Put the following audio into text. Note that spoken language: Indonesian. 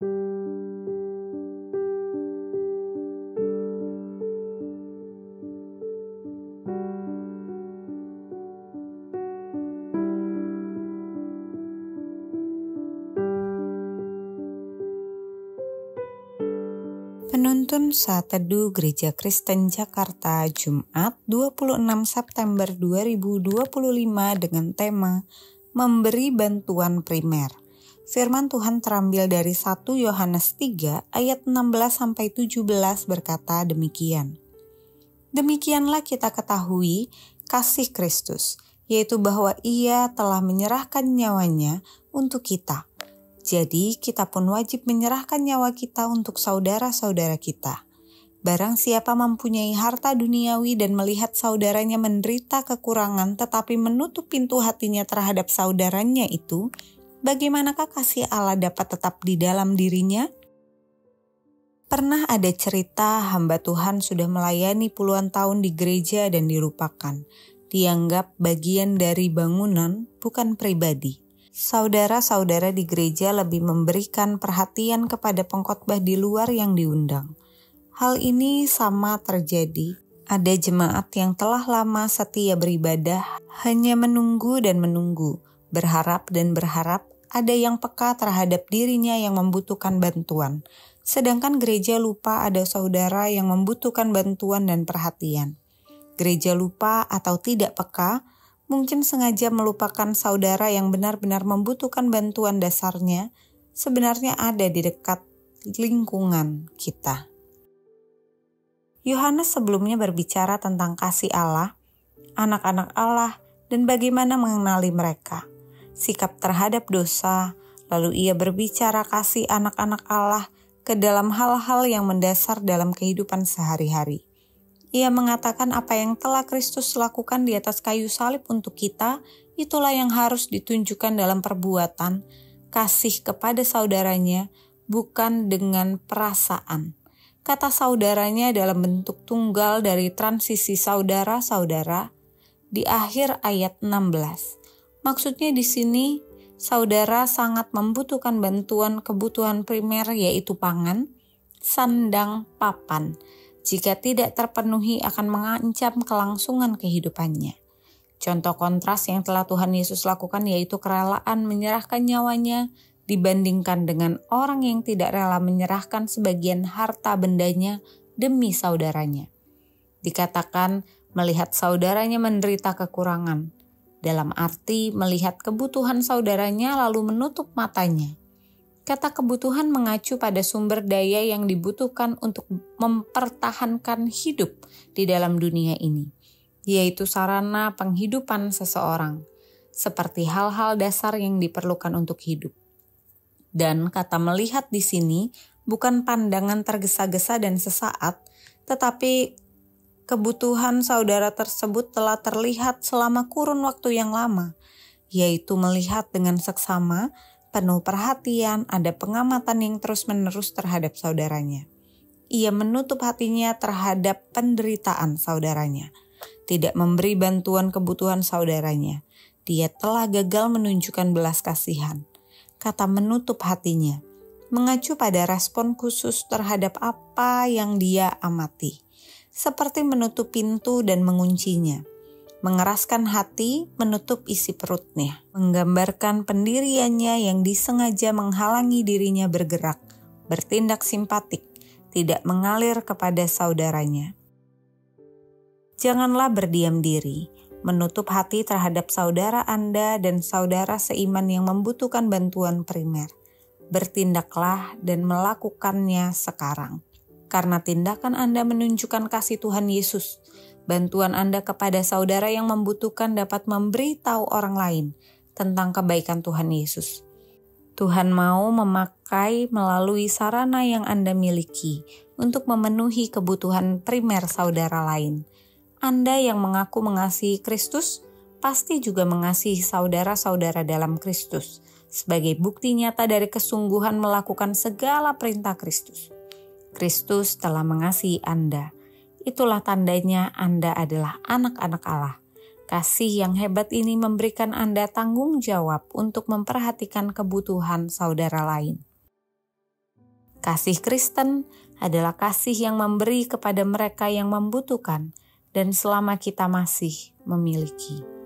Penuntun Saat Teduh Gereja Kristen Jakarta, Jumat 26 September 2025 dengan tema Memberi Bantuan Primer. Firman Tuhan terambil dari 1 Yohanes 3 ayat 16-17 berkata demikian. Demikianlah kita ketahui kasih Kristus, yaitu bahwa Ia telah menyerahkan nyawanya untuk kita. Jadi kita pun wajib menyerahkan nyawa kita untuk saudara-saudara kita. Barang siapa mempunyai harta duniawi dan melihat saudaranya menderita kekurangan tetapi menutup pintu hatinya terhadap saudaranya itu, bagaimanakah kasih Allah dapat tetap di dalam dirinya? Pernah ada cerita hamba Tuhan sudah melayani puluhan tahun di gereja dan dilupakan. Dianggap bagian dari bangunan, bukan pribadi. Saudara-saudara di gereja lebih memberikan perhatian kepada pengkhotbah di luar yang diundang. Hal ini sama terjadi. Ada jemaat yang telah lama setia beribadah, hanya menunggu dan menunggu, berharap dan berharap ada yang peka terhadap dirinya yang membutuhkan bantuan. Sedangkan gereja lupa ada saudara yang membutuhkan bantuan dan perhatian. Gereja lupa atau tidak peka, mungkin sengaja melupakan saudara yang benar-benar membutuhkan bantuan dasarnya, sebenarnya ada di dekat lingkungan kita. Yohanes sebelumnya berbicara tentang kasih Allah, anak-anak Allah, dan bagaimana mengenali mereka, sikap terhadap dosa, lalu ia berbicara kasih anak-anak Allah ke dalam hal-hal yang mendasar dalam kehidupan sehari-hari. Ia mengatakan apa yang telah Kristus lakukan di atas kayu salib untuk kita, itulah yang harus ditunjukkan dalam perbuatan, kasih kepada saudaranya, bukan dengan perasaan. Kata saudaranya dalam bentuk tunggal dari transisi saudara-saudara di akhir ayat 16. Maksudnya di sini, saudara sangat membutuhkan bantuan kebutuhan primer yaitu pangan, sandang, papan. Jika tidak terpenuhi akan mengancam kelangsungan kehidupannya. Contoh kontras yang telah Tuhan Yesus lakukan yaitu kerelaan menyerahkan nyawanya dibandingkan dengan orang yang tidak rela menyerahkan sebagian harta bendanya demi saudaranya. Dikatakan melihat saudaranya menderita kekurangan, dalam arti melihat kebutuhan saudaranya lalu menutup matanya. Kata kebutuhan mengacu pada sumber daya yang dibutuhkan untuk mempertahankan hidup di dalam dunia ini, yaitu sarana penghidupan seseorang, seperti hal-hal dasar yang diperlukan untuk hidup. Dan kata melihat di sini bukan pandangan tergesa-gesa dan sesaat, tetapi kebutuhan saudara tersebut telah terlihat selama kurun waktu yang lama, yaitu melihat dengan seksama, penuh perhatian, ada pengamatan yang terus-menerus terhadap saudaranya. Ia menutup hatinya terhadap penderitaan saudaranya, tidak memberi bantuan kebutuhan saudaranya. Dia telah gagal menunjukkan belas kasihan. Kata menutup hatinya mengacu pada respon khusus terhadap apa yang dia amati, seperti menutup pintu dan menguncinya. Mengeraskan hati, menutup isi perutnya, menggambarkan pendiriannya yang disengaja menghalangi dirinya bergerak, bertindak simpatik, tidak mengalir kepada saudaranya. Janganlah berdiam diri, menutup hati terhadap saudara Anda dan saudara seiman yang membutuhkan bantuan primer. Bertindaklah dan melakukannya sekarang. Karena tindakan Anda menunjukkan kasih Tuhan Yesus, bantuan Anda kepada saudara yang membutuhkan dapat memberitahu orang lain tentang kebaikan Tuhan Yesus. Tuhan mau memakai melalui sarana yang Anda miliki untuk memenuhi kebutuhan primer saudara lain. Anda yang mengaku mengasihi Kristus, pasti juga mengasihi saudara-saudara dalam Kristus, sebagai bukti nyata dari kesungguhan melakukan segala perintah Kristus. Kristus telah mengasihi Anda. Itulah tandanya Anda adalah anak-anak Allah. Kasih yang hebat ini memberikan Anda tanggung jawab untuk memperhatikan kebutuhan saudara lain. Kasih Kristen adalah kasih yang memberi kepada mereka yang membutuhkan dan selama kita masih memiliki.